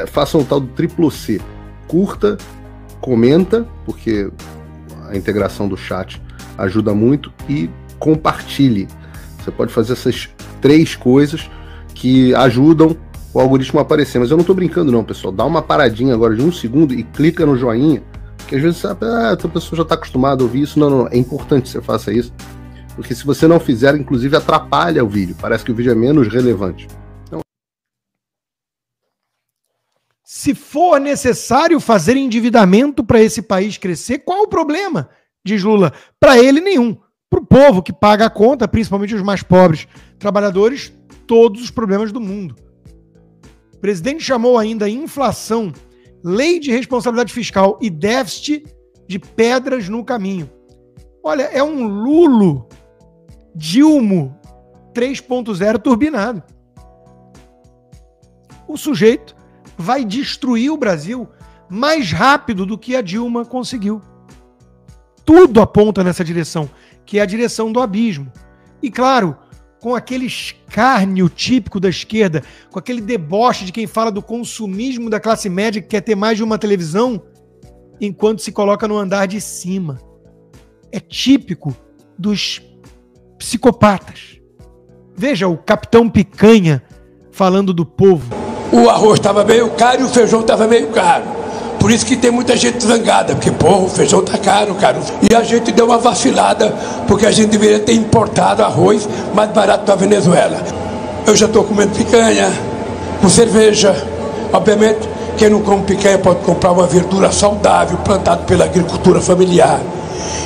façam o tal do triplo C. Curta, comenta, porque a integração do chat ajuda muito, e compartilhe. Você pode fazer essas 3 coisas que ajudam o algoritmo a aparecer. Mas eu não estou brincando não, pessoal. Dá uma paradinha agora de 1 segundo e clica no joinha, porque às vezes a pessoa já está acostumada a ouvir isso. Não. É importante que você faça isso, porque se você não fizer, inclusive atrapalha o vídeo. Parece que o vídeo é menos relevante. Então... Se for necessário fazer endividamento para esse país crescer, qual o problema? Diz Lula. Para ele, nenhum. Para o povo que paga a conta, principalmente os mais pobres trabalhadores, todos os problemas do mundo. O presidente chamou ainda inflação, lei de responsabilidade fiscal e déficit de pedras no caminho. Olha, é um Lulo Dilma 3.0 turbinado. O sujeito vai destruir o Brasil mais rápido do que a Dilma conseguiu. Tudo aponta nessa direção, que é a direção do abismo. E claro, com aquele escárnio típico da esquerda, com aquele deboche de quem fala do consumismo da classe média que quer ter mais de uma televisão, enquanto se coloca no andar de cima. É típico dos psicopatas. Veja o Capitão Picanha falando do povo. O arroz estava meio caro e o feijão estava meio caro. Por isso que tem muita gente zangada, porque, porra, o feijão está caro. E a gente deu uma vacilada, porque a gente deveria ter importado arroz mais barato da Venezuela. Eu já estou comendo picanha, com cerveja. Obviamente, quem não come picanha pode comprar uma verdura saudável, plantada pela agricultura familiar.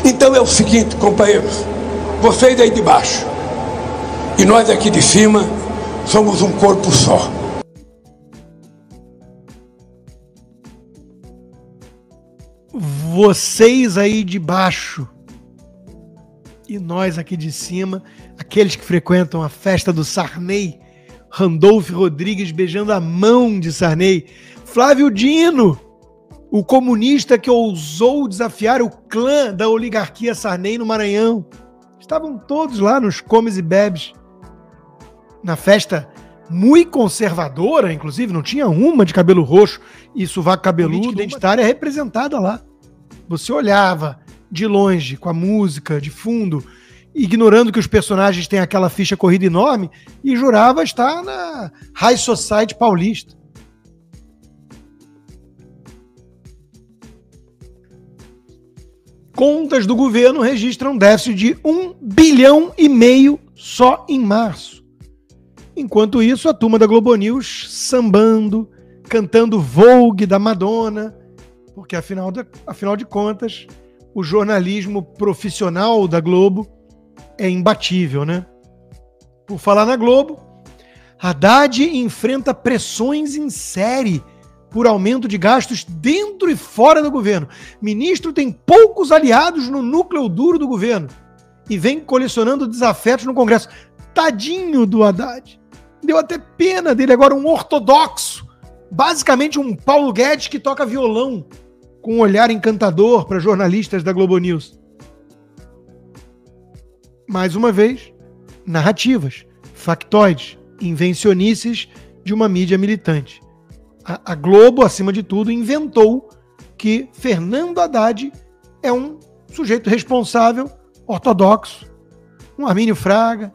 Então é o seguinte, companheiros, vocês aí de baixo e nós aqui de cima somos um corpo só. Vocês aí de baixo e nós aqui de cima, aqueles que frequentam a festa do Sarney, Randolph Rodrigues beijando a mão de Sarney, Flávio Dino, o comunista que ousou desafiar o clã da oligarquia Sarney no Maranhão. Estavam todos lá nos comes e bebes, na festa muito conservadora, inclusive, não tinha uma de cabelo roxo e sovaco cabeludo, identitária representada lá. Você olhava de longe, com a música de fundo, ignorando que os personagens têm aquela ficha corrida enorme, e jurava estar na High Society paulista. Contas do governo registram déficit de 1,5 bilhão só em março. Enquanto isso, a turma da Globo News sambando, cantando Vogue da Madonna, porque afinal de contas, o jornalismo profissional da Globo é imbatível, né? Por falar na Globo, Haddad enfrenta pressões em série por aumento de gastos dentro e fora do governo. Ministro tem poucos aliados no núcleo duro do governo e vem colecionando desafetos no Congresso. Tadinho do Haddad. Deu até pena dele agora, um ortodoxo. Basicamente um Paulo Guedes que toca violão com um olhar encantador para jornalistas da Globo News. Mais uma vez, narrativas, factoides, invencionices de uma mídia militante. A Globo, acima de tudo, inventou que Fernando Haddad é um sujeito responsável, ortodoxo, um Armínio Fraga,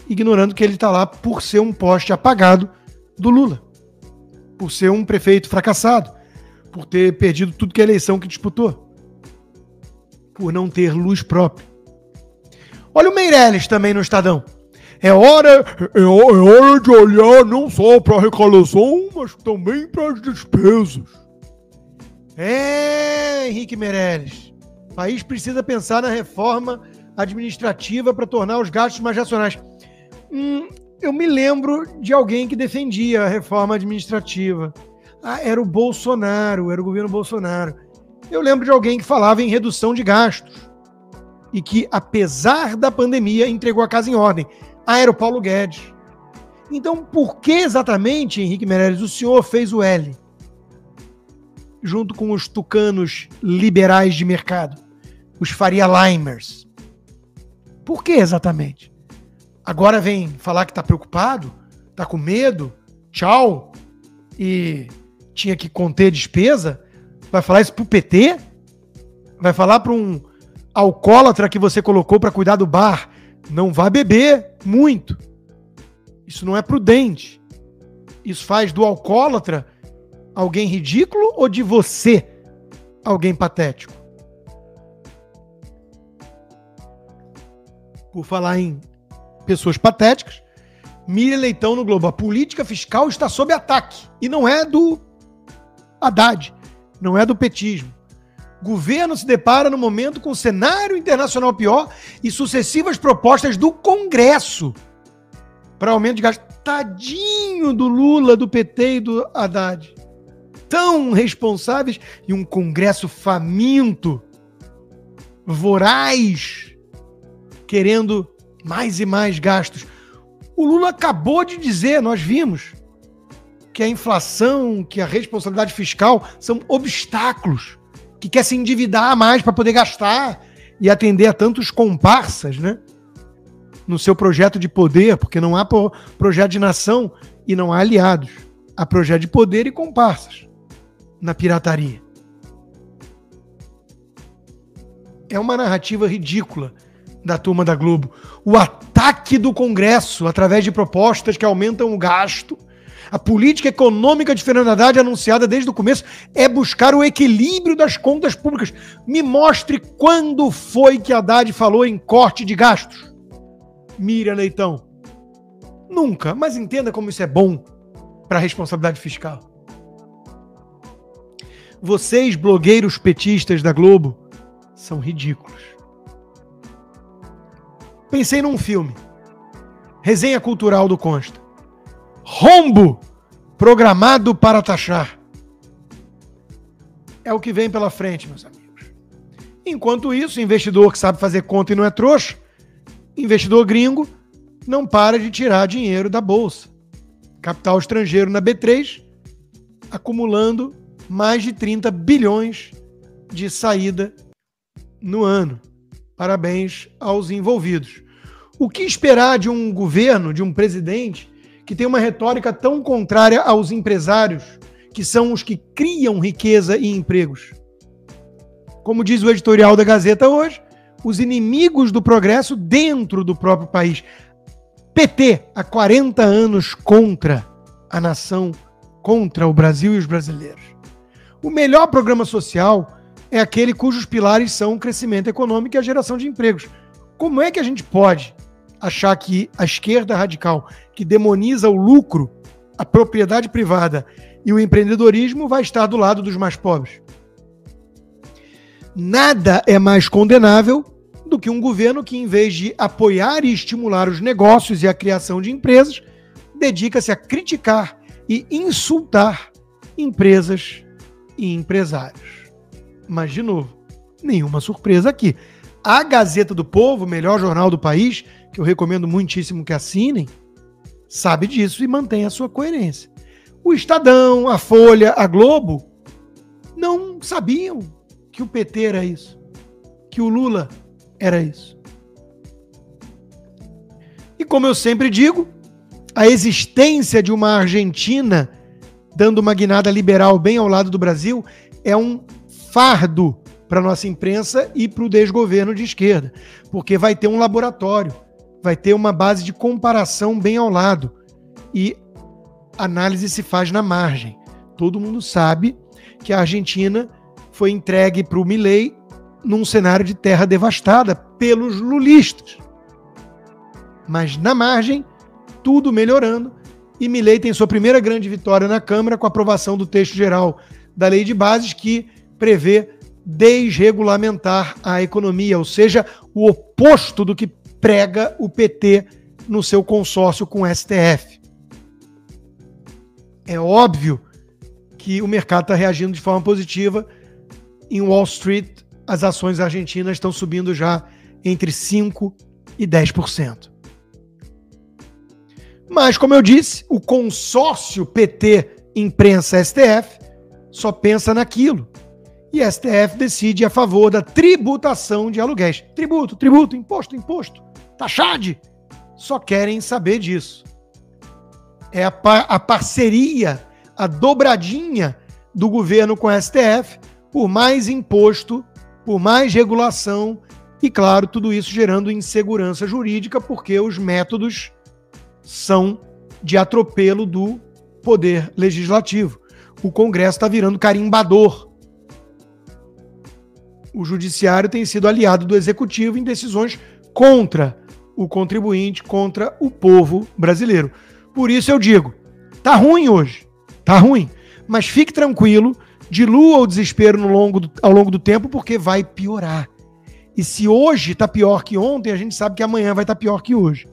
ignorando que ele está lá por ser um poste apagado do Lula, por ser um prefeito fracassado, por ter perdido tudo que é eleição que disputou, por não ter luz própria. Olha o Meirelles também no Estadão. É hora de olhar não só para a arrecadação, mas também para as despesas. Henrique Meirelles. O país precisa pensar na reforma administrativa para tornar os gastos mais racionais. Eu me lembro de alguém que defendia a reforma administrativa. Era o Bolsonaro, era o governo Bolsonaro. Eu lembro de alguém que falava em redução de gastos e que, apesar da pandemia, entregou a casa em ordem. Era o Paulo Guedes. Então, por que exatamente, Henrique Meirelles, o senhor fez o L? Junto com os tucanos liberais de mercado, os Faria Limers. Por que exatamente? Agora vem falar que está preocupado? Está com medo? Tchau. e tinha que conter despesa, vai falar isso pro PT? Vai falar para um alcoólatra que você colocou para cuidar do bar, não vá beber muito. Isso não é prudente. Isso faz do alcoólatra alguém ridículo ou de você alguém patético? Por falar em pessoas patéticas, Miriam Leitão no Globo. A política fiscal está sob ataque. E não é do Haddad, não é do petismo. Governo se depara no momento com um cenário internacional pior e sucessivas propostas do Congresso para aumento de gasto. Tadinho do Lula, do PT e do Haddad. Tão responsáveis e um Congresso faminto, voraz, querendo mais e mais gastos. O Lula acabou de dizer, nós vimos, que a inflação, que a responsabilidade fiscal são obstáculos, que quer se endividar mais para poder gastar e atender a tantos comparsas, né? No seu projeto de poder, porque não há projeto de nação e não há aliados. Há projeto de poder e comparsas na pirataria. É uma narrativa ridícula da turma da Globo. O ataque do Congresso através de propostas que aumentam o gasto. A política econômica de Fernando Haddad, anunciada desde o começo, é buscar o equilíbrio das contas públicas. Me mostre quando foi que Haddad falou em corte de gastos. Miriam Leitão. Nunca, mas entenda como isso é bom para a responsabilidade fiscal. Vocês, blogueiros petistas da Globo, são ridículos. Pensei num filme. Resenha cultural do Consta. Rombo programado para taxar. É o que vem pela frente, meus amigos. Enquanto isso, investidor que sabe fazer conta e não é trouxa, investidor gringo, não para de tirar dinheiro da bolsa. Capital estrangeiro na B3, acumulando mais de 30 bilhões de saída no ano. Parabéns aos envolvidos. O que esperar de um governo, de um presidente, que tem uma retórica tão contrária aos empresários, que são os que criam riqueza e empregos? Como diz o editorial da Gazeta hoje, os inimigos do progresso dentro do próprio país. PT, há 40 anos contra a nação, contra o Brasil e os brasileiros. O melhor programa social é aquele cujos pilares são o crescimento econômico e a geração de empregos. Como é que a gente pode achar que a esquerda radical, que demoniza o lucro, a propriedade privada e o empreendedorismo, vai estar do lado dos mais pobres? Nada é mais condenável do que um governo que, em vez de apoiar e estimular os negócios e a criação de empresas, dedica-se a criticar e insultar empresas e empresários. Mas, de novo, nenhuma surpresa aqui. A Gazeta do Povo, o melhor jornal do país, que eu recomendo muitíssimo que assinem, sabe disso e mantém a sua coerência. O Estadão, a Folha, a Globo não sabiam que o PT era isso, que o Lula era isso. E como eu sempre digo, a existência de uma Argentina dando uma guinada liberal bem ao lado do Brasil é um fardo para a nossa imprensa e para o desgoverno de esquerda, porque vai ter um laboratório, vai ter uma base de comparação bem ao lado e análise se faz na margem. Todo mundo sabe que a Argentina foi entregue para o Milei num cenário de terra devastada pelos lulistas. Mas na margem, tudo melhorando, e Milei tem sua primeira grande vitória na Câmara com a aprovação do texto geral da Lei de Bases, que prevê desregulamentar a economia, ou seja, o oposto do que prega o PT no seu consórcio com o STF. É óbvio que o mercado está reagindo de forma positiva. Em Wall Street, as ações argentinas estão subindo já entre 5% e 10%. Mas, como eu disse, o consórcio PT, imprensa, STF, só pensa naquilo. E a STF decide a favor da tributação de aluguéis. Tributo, imposto, taxade. Só querem saber disso. É a parceria, a dobradinha do governo com a STF por mais imposto, por mais regulação e, claro, tudo isso gerando insegurança jurídica, porque os métodos são de atropelo do poder legislativo. O Congresso está virando carimbador. O judiciário tem sido aliado do executivo em decisões contra o contribuinte, contra o povo brasileiro. Por isso eu digo, tá ruim hoje, tá ruim, mas fique tranquilo, dilua o desespero ao longo do tempo, porque vai piorar. E se hoje tá pior que ontem, a gente sabe que amanhã vai estar pior que hoje.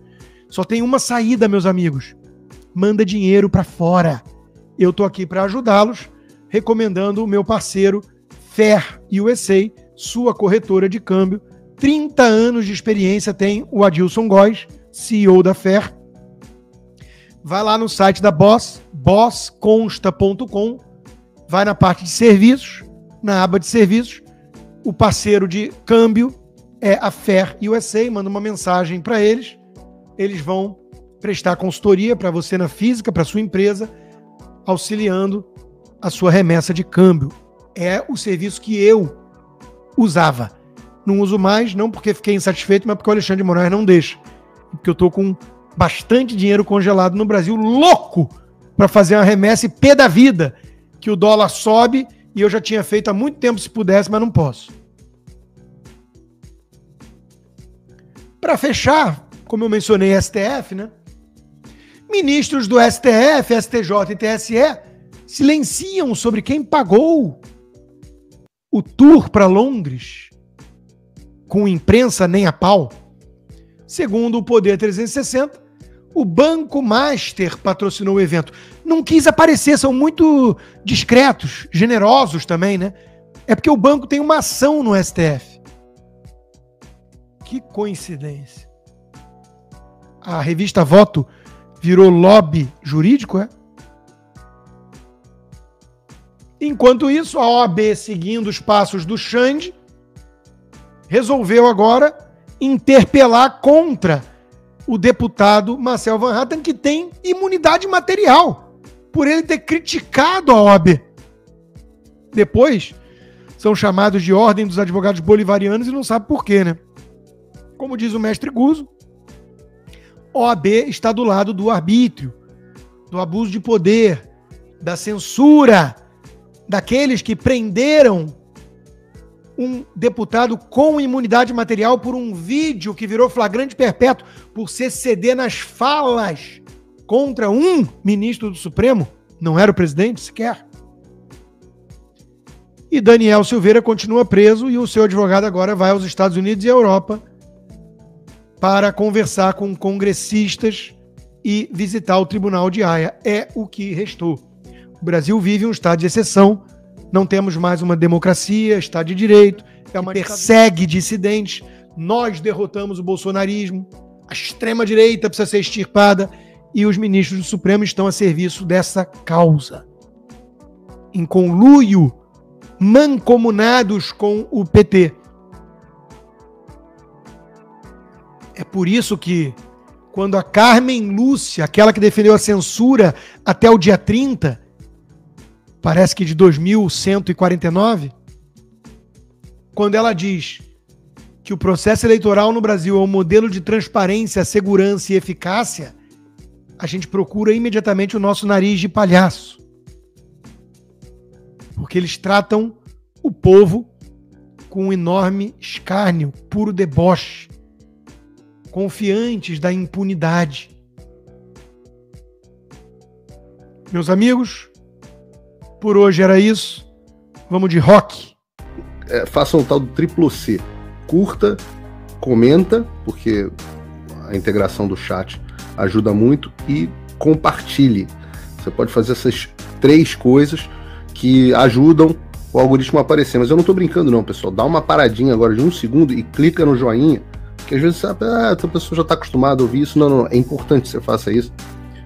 Só tem uma saída, meus amigos. Manda dinheiro para fora. Eu tô aqui para ajudá-los, recomendando o meu parceiro Fair USA, sua corretora de câmbio. 30 anos de experiência tem o Adilson Góes, CEO da Fair. Vai lá no site da Boss, bossconsta.com, vai na parte de serviços, na aba de serviços, o parceiro de câmbio é a Fair USA, manda uma mensagem para eles, eles vão prestar consultoria para você na física, para sua empresa, auxiliando a sua remessa de câmbio. É o serviço que eu usava. Não uso mais, não porque fiquei insatisfeito, mas porque o Alexandre de Moraes não deixa. Porque eu tô com bastante dinheiro congelado no Brasil, louco para fazer uma remessa e pé da vida, que o dólar sobe e eu já tinha feito há muito tempo se pudesse, mas não posso. Para fechar, como eu mencionei STF, né? Ministros do STF, STJ e TSE silenciam sobre quem pagou o tour para Londres com imprensa nem a pau. Segundo o Poder 360, o Banco Master patrocinou o evento. Não quis aparecer, são muito discretos, generosos também, né? É porque o banco tem uma ação no STF. Que coincidência. A revista Voto virou lobby jurídico, é? Enquanto isso, a OAB, seguindo os passos do Xande, resolveu agora interpelar contra o deputado Marcel Van Hatten, que tem imunidade material, por ele ter criticado a OAB. Depois, são chamados de Ordem dos Advogados Bolivarianos e não sabe por quê, né? Como diz o mestre Guzzo, OAB está do lado do arbítrio, do abuso de poder, da censura, daqueles que prenderam um deputado com imunidade material por um vídeo que virou flagrante perpétuo por se ceder nas falas contra um ministro do Supremo, não era o presidente sequer. E Daniel Silveira continua preso e o seu advogado agora vai aos Estados Unidos e à Europa para conversar com congressistas e visitar o Tribunal de Haia. É o que restou. O Brasil vive um estado de exceção, não temos mais uma democracia, estado de direito, é uma persegue dissidentes, nós derrotamos o bolsonarismo, a extrema-direita precisa ser extirpada e os ministros do Supremo estão a serviço dessa causa. Em conluio, mancomunados com o PT. É por isso que, quando a Carmen Lúcia, aquela que defendeu a censura até o dia 30, parece que de 2149, quando ela diz que o processo eleitoral no Brasil é um modelo de transparência, segurança e eficácia, a gente procura imediatamente o nosso nariz de palhaço. Porque eles tratam o povo com um enorme escárnio, puro deboche, confiantes da impunidade. Meus amigos, por hoje era isso. Vamos de rock. Façam o tal do triplo C. Curta, comenta, porque a integração do chat ajuda muito, e compartilhe. Você pode fazer essas 3 coisas que ajudam o algoritmo a aparecer. Mas eu não estou brincando não, pessoal. Dá uma paradinha agora de 1 segundo e clica no joinha, porque às vezes você sabe, a pessoa já está acostumada a ouvir isso. Não, é importante que você faça isso,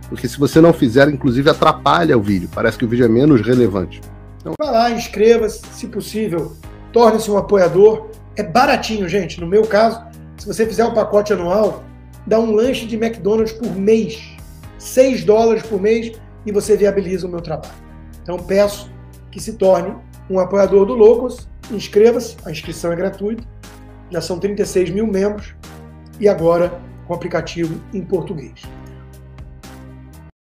porque se você não fizer, inclusive atrapalha o vídeo. Parece que o vídeo é menos relevante. Então, vai lá, inscreva-se, se possível, torne-se um apoiador. É baratinho, gente. No meu caso, se você fizer um pacote anual, dá um lanche de McDonald's por mês. $6 por mês e você viabiliza o meu trabalho. Então peço que se torne um apoiador do Loucos, inscreva-se, a inscrição é gratuita, já são 36 mil membros e agora com aplicativo em português.